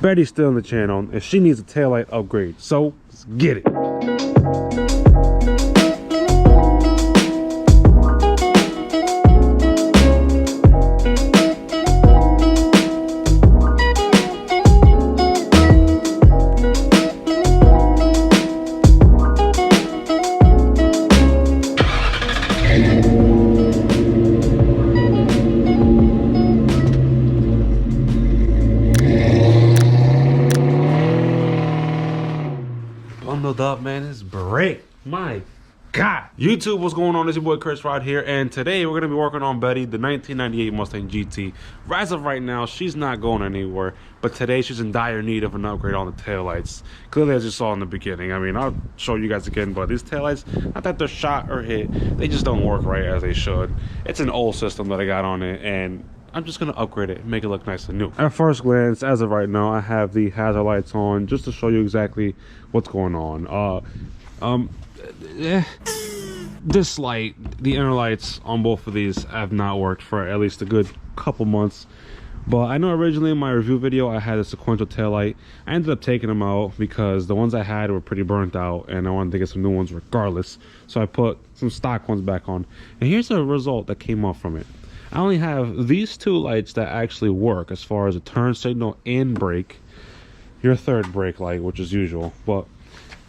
Betty's still in the channel and she needs a taillight upgrade. So let's get it. Bundled up, man. It's break. My God. YouTube, what's going on? It's your boy Chris Rod here, and today we're gonna be working on Betty, the 1998 Mustang GT. As of right now, she's not going anywhere, but today she's in dire need of an upgrade on the taillights. Clearly, as you saw in the beginning. I mean, I'll show you guys again, but these taillights, not that they're shot or hit, they just don't work right as they should. It's an old system that I got on it, and I'm just gonna upgrade it, make it look nice and new. At first glance, as of right now, I have the hazard lights on just to show you exactly what's going on. This light, the inner lights on both of these have not worked for at least a good couple months. But I know originally in my review video I had a sequential tail light. I ended up taking them out because the ones I had were pretty burnt out and I wanted to get some new ones regardless. So I put some stock ones back on. And here's the result that came off from it. I only have these two lights that actually work as far as a turn signal and brake. Your third brake light, which is usual. But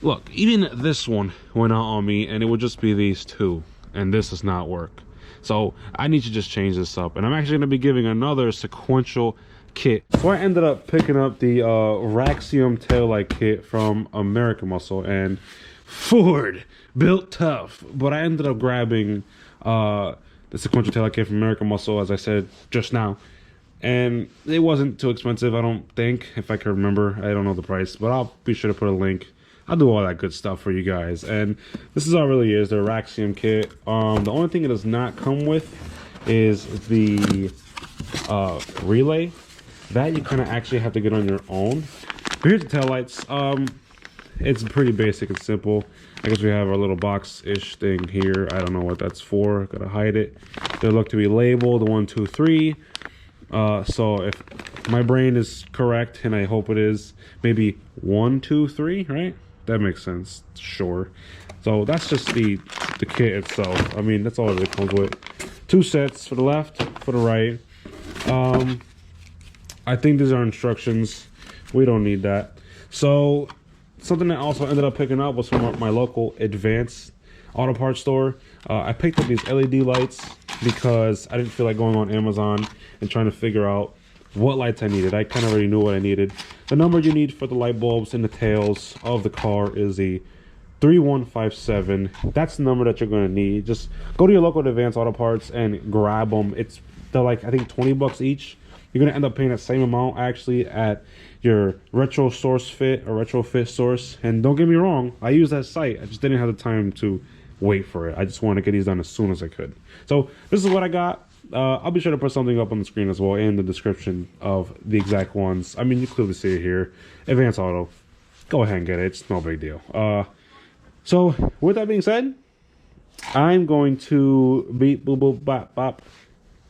look, even this one went out on me and it would just be these two. And this does not work. So I need to just change this up. And I'm actually going to be giving another sequential kit. So I ended up picking up the Raxium taillight kit from American Muscle. And Ford, built tough. But I ended up grabbing the sequential taillight kit from American Muscle, as I said just now, and it wasn't too expensive, I don't think, if I can remember. I don't know the price, but I'll be sure to put a link. I'll do all that good stuff for you guys. And this is all it really is, the Raxium kit. The only thing it does not come with is the relay. That you kind of actually have to get on your own. But here's the taillights. It's pretty basic and simple. I guess we have our little box-ish thing here. I don't know what that's for. Gotta hide it. They look to be labeled 1, 2, 3. So if my brain is correct, and I hope it is, maybe 1, 2, 3, right? That makes sense. Sure. So that's just the kit itself. I mean, that's all it comes with. 2 sets for the left, for the right. I think these are instructions. We don't need that. So something that also ended up picking up was from my local Advanced Auto Parts store. I picked up these LED lights because I didn't feel like going on Amazon and trying to figure out what lights I needed. I kind of already knew what I needed. The number you need for the light bulbs in the tails of the car is the 3157. That's the number that you're going to need. Just go to your local Advanced Auto Parts and grab them. They're like, I think 20 bucks each. You're going to end up paying the same amount actually at your retro source fit or retrofit source. And don't get me wrong, I use that site. I just didn't have the time to wait for it. I just wanted to get these done as soon as I could. So this is what I got. I'll be sure to put something up on the screen as well in the description of the exact ones. I mean, you clearly see it here. Advanced Auto. Go ahead and get it. It's no big deal. So with that being said, I'm going to beep boop boop bop bop,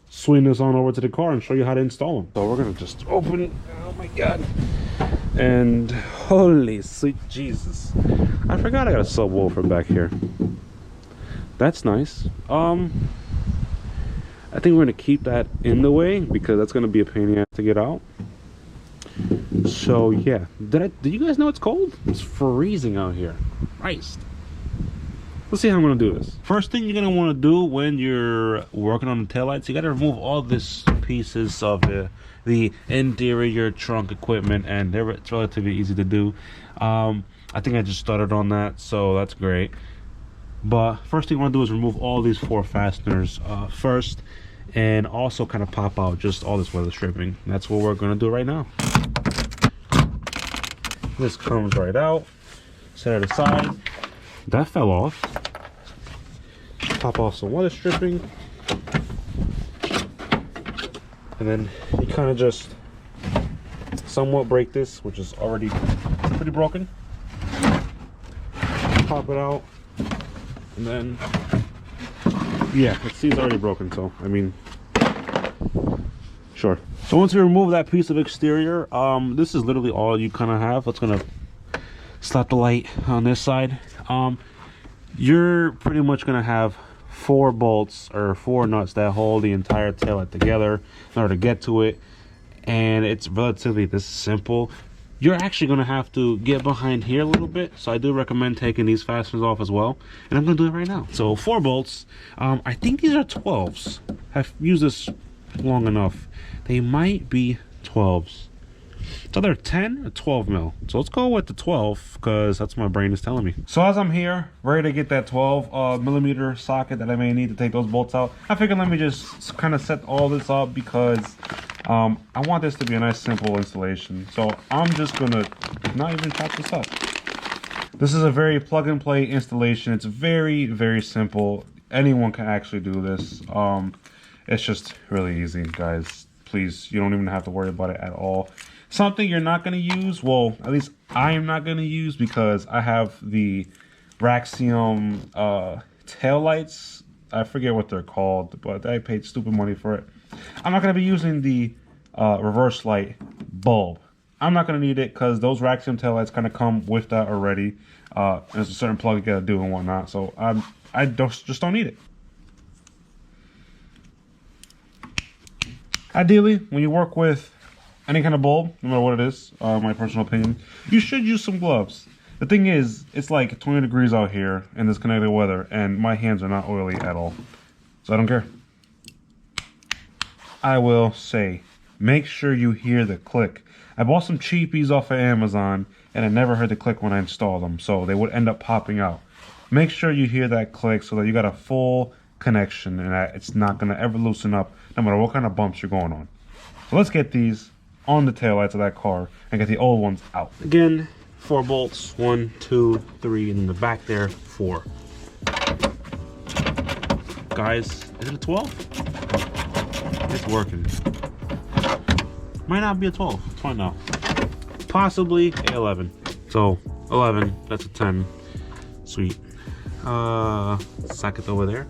swing this on over to the car and show you how to install them. So we're gonna just open. Oh my God! And holy sweet Jesus! I forgot I got a subwoofer back here. That's nice. I think we're gonna keep that in the way because that's gonna be a pain in the ass to get out. So yeah, did you guys know it's cold? It's freezing out here. Christ. Let's see how I'm gonna do this. First thing you're gonna want to do when you're working on the taillights, you gotta remove all these pieces of the interior trunk equipment, and it's relatively easy to do. I think I just started on that, so that's great. But first thing you want to do is remove all these 4 fasteners first, and also kind of pop out just all this weather stripping. That's what we're going to do right now. This comes right out. Set it aside. That fell off. Pop off some weather stripping. And then you kind of just somewhat break this, which is already pretty broken. Pop it out. And then, yeah, it's already broken, so I mean, Sure. So once you remove that piece of exterior, this is literally all you kind of have. It's gonna slap the light on this side. You're pretty much gonna have 4 bolts or 4 nuts that hold the entire taillight together in order to get to it, and it's relatively this simple. You're actually going to have to get behind here a little bit, so I do recommend taking these fasteners off as well, and I'm going to do it right now. So 4 bolts. I think these are 12s. I've used this long enough. They might be 12s. So they're 10 or 12 mil. So let's go with the 12 because that's what my brain is telling me. So as I'm here, ready to get that 12 millimeter socket that I may need to take those bolts out, I figured let me just kind of set all this up because I want this to be a nice simple installation. So I'm just gonna not even chop this up. This is a very plug and play installation. It's very, very simple. Anyone can actually do this. It's just really easy, guys. Please, you don't even have to worry about it at all. Something you're not going to use, well, at least I am not going to use because I have the Raxium tail lights. I forget what they're called, but I paid stupid money for it. I'm not going to be using the reverse light bulb. I'm not going to need it because those Raxium tail lights kind of come with that already. There's a certain plug you got to do and whatnot, so I just don't need it. Ideally, when you work with any kind of bulb, no matter what it is, my personal opinion, you should use some gloves. The thing is, it's like 20 degrees out here in this Canadian weather, and my hands are not oily at all. So I don't care. I will say, make sure you hear the click. I bought some cheapies off of Amazon, and I never heard the click when I installed them, so they would end up popping out. Make sure you hear that click so that you got a full connection and that it's not going to ever loosen up no matter what kind of bumps you're going on. So let's get these on the taillights of that car and get the old ones out. Again, 4 bolts, 1, 2, 3, and in the back there, 4. Guys, is it a 12? It's working. Might not be a 12. Let's find out. Possibly a 11. So 11, that's a 10. Sweet. Socket over there.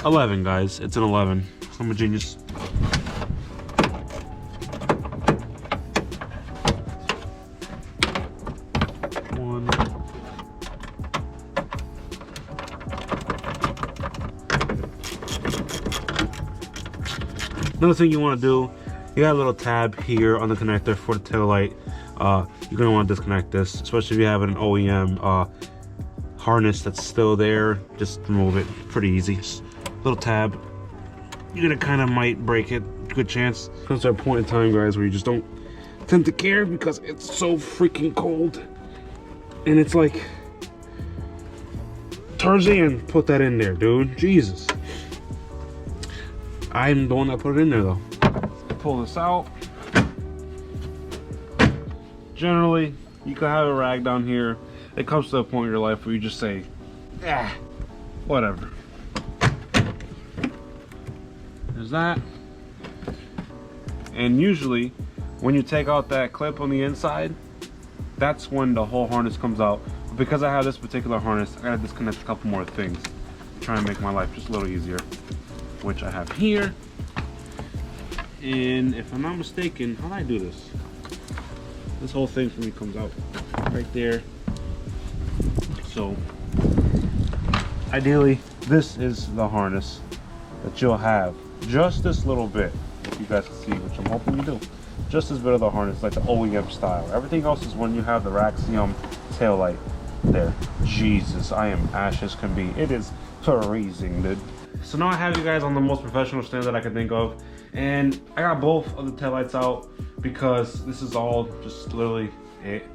11, guys. It's an 11. I'm a genius. Another thing you want to do, you got a little tab here on the connector for the tail light. You're going to want to disconnect this, especially if you have an OEM harness that's still there. Just remove it, pretty easy. Just little tab. You're going to kind of might break it, good chance. Comes to a point in time, guys, where you just don't tend to care because it's so freaking cold. And it's like, Tarzan put that in there, dude. Jesus. I'm the one that put it in there though. Pull this out. Generally, you can have a rag down here. It comes to a point in your life where you just say, ah, whatever. There's that. And usually, when you take out that clip on the inside, that's when the whole harness comes out. But because I have this particular harness, I gotta disconnect a couple more things. Try and make my life just a little easier. Which I have here, and if I'm not mistaken, how do I do this? This whole thing for me comes out right there. So ideally, this is the harness that you'll have. Just this little bit, if you guys can see, which I'm hoping you do. Just this bit of the harness, like the OEM style. Everything else is when you have the Raxium tail light there. Jesus, I am ash as can be. It is freezing, dude. So now I have you guys on the most professional stand that I can think of, and I got both of the taillights out because this is all just literally it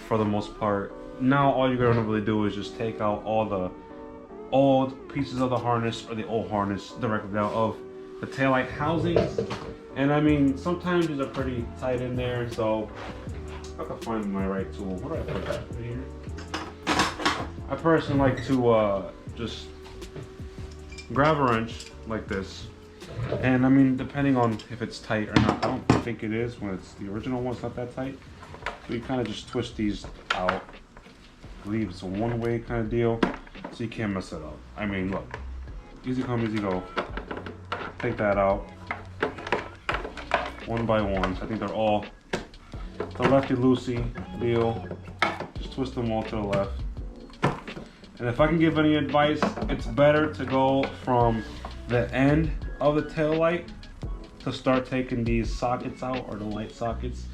for the most part. Now all you're gonna really do is just take out all the old pieces of the harness or the old harness directly out of the taillight housings. And I mean, sometimes these are pretty tight in there, so I can find my right tool. What do I put that here? I personally like to just grab a wrench like this, and I mean, depending on if it's tight or not, I don't think it is. When it's the original one, it's not that tight, so you kind of just twist these out. I believe it's a one-way kind of deal, so you can't mess it up. I mean, look, easy come, easy go. Take that out, one by one. So I think they're all the lefty-loosey deal. Just twist them all to the left. And if I can give any advice, it's better to go from the end of the tail light to start taking these sockets out, or the light sockets,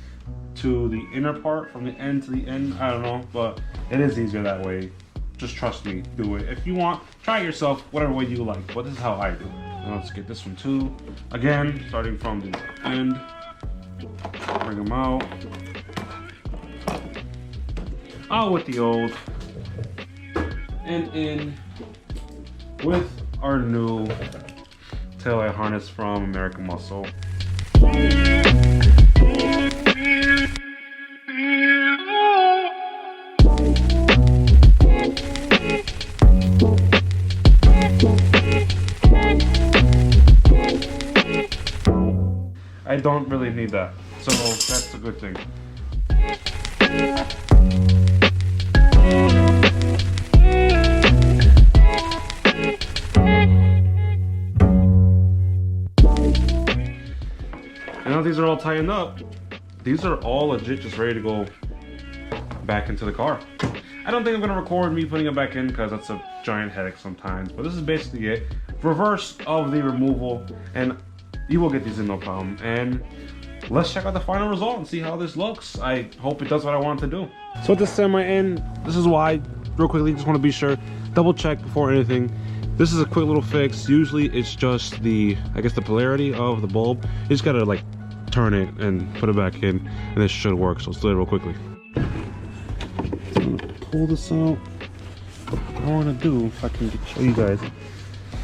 to the inner part from the end to the end. I don't know, but it is easier that way. Just trust me, do it. If you want, try it yourself, whatever way you like, but this is how I do it. And let's get this one too. Again, starting from the end, bring them out. Out with the old, and in with our new taillight harness from American Muscle. I don't really need that, so that's a good thing. And now these are all tightened up, these are all legit just ready to go back into the car. I don't think I'm gonna record me putting it back in because that's a giant headache sometimes, but this is basically it. Reverse of the removal, and you will get these in no problem. And let's check out the final result and see how this looks. I hope it does what I want it to do. So with this semi-in, this is why, real quickly, just want to be sure, double check before anything. This is a quick little fix. Usually it's just the, I guess, the polarity of the bulb. You just gotta like turn it and put it back in, and this should work. So let's do it real quickly. So I'm gonna pull this out. What I want to do, if I can show you guys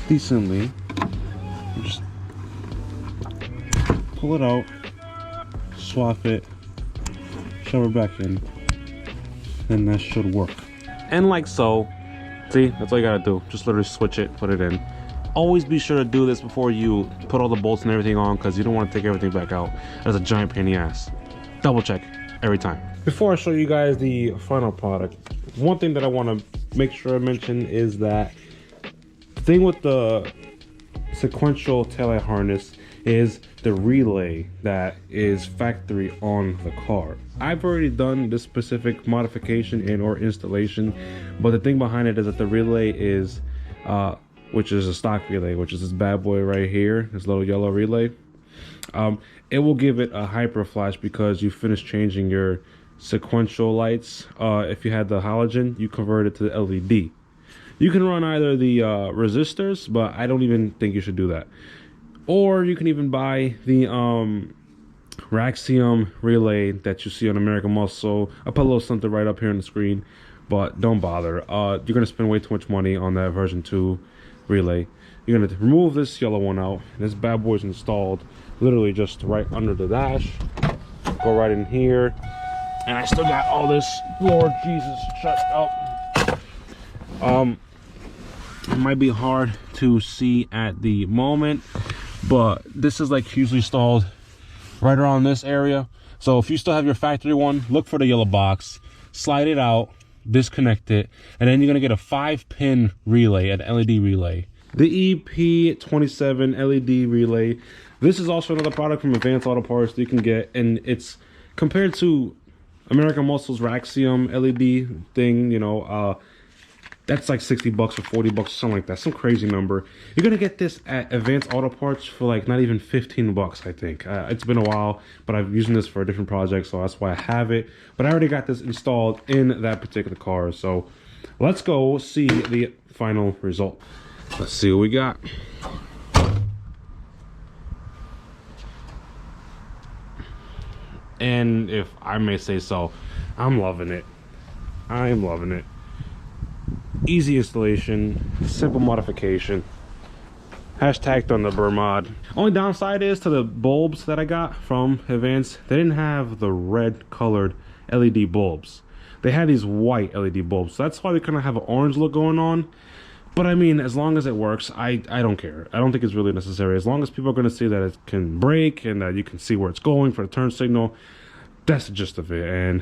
decently, just pull it out, swap it, shove it back in, and that should work. And like so, see, that's all you gotta do. Just literally switch it, put it in. Always be sure to do this before you put all the bolts and everything on, because you don't want to take everything back out. That's a giant pain in the ass. Double check every time. Before I show you guys the final product, one thing that I want to make sure I mention is that the thing with the sequential taillight harness is the relay that is factory on the car. I've already done this specific modification and or installation, but the thing behind it is that the relay is which is a stock relay, which is this bad boy right here, this little yellow relay. It will give it a hyper flash because you finished changing your sequential lights. If you had the halogen, you convert it to the LED. You can run either the resistors, but I don't even think you should do that. Or you can even buy the Raxium relay that you see on American Muscle. I'll put a little something right up here on the screen, but don't bother. You're gonna spend way too much money on that version 2 relay. You're gonna remove this yellow one out. This bad boy's installed literally just right under the dash. Go right in here, and I still got all this. Lord Jesus, shut up. It might be hard to see at the moment, but this is like usually installed right around this area. So if you still have your factory one, look for the yellow box, slide it out, disconnect it, and then you're gonna get a 5-pin relay, an LED relay. The EP27 LED relay. This is also another product from Advanced Auto Parts that you can get, and it's compared to American Muscle's Raxium LED thing, you know, that's like 60 bucks or 40 bucks, something like that, some crazy number. You're gonna get this at Advanced Auto Parts for like not even 15 bucks, I think. It's been a while, but I've used this for a different project, so that's why I have it. But I already got this installed in that particular car, so let's go see the final result. Let's see what we got. And if I may say so, I'm loving it. I am loving it. Easy installation, simple modification. Hashtag Thunderbird mod. Only downside is to the bulbs that I got from Advance. They didn't have the red colored LED bulbs. They had these white LED bulbs. So that's why they kind of have an orange look going on. But I mean, as long as it works, I don't care. I don't think it's really necessary. As long as people are going to see that it can brake and that you can see where it's going for the turn signal, that's the gist of it. And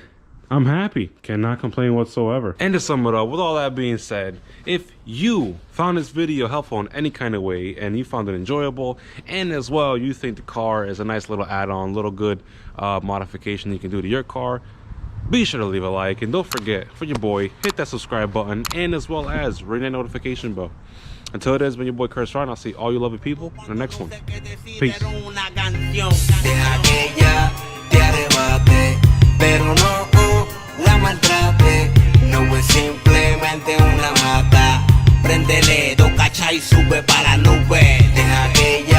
I'm happy. Cannot complain whatsoever. And to sum it up, with all that being said, if you found this video helpful in any kind of way and you found it enjoyable, and as well you think the car is a nice little add-on, little good modification you can do to your car, be sure to leave a like, and don't forget, for your boy, hit that subscribe button, and as well as ring that notification bell. Until it has been your boy Chris Ryan, I'll see all you lovely people in the next one. Peace. Pero no la maltrate, no es simplemente una mata. Préndele, dos cachas y sube para la nube. Deja que ella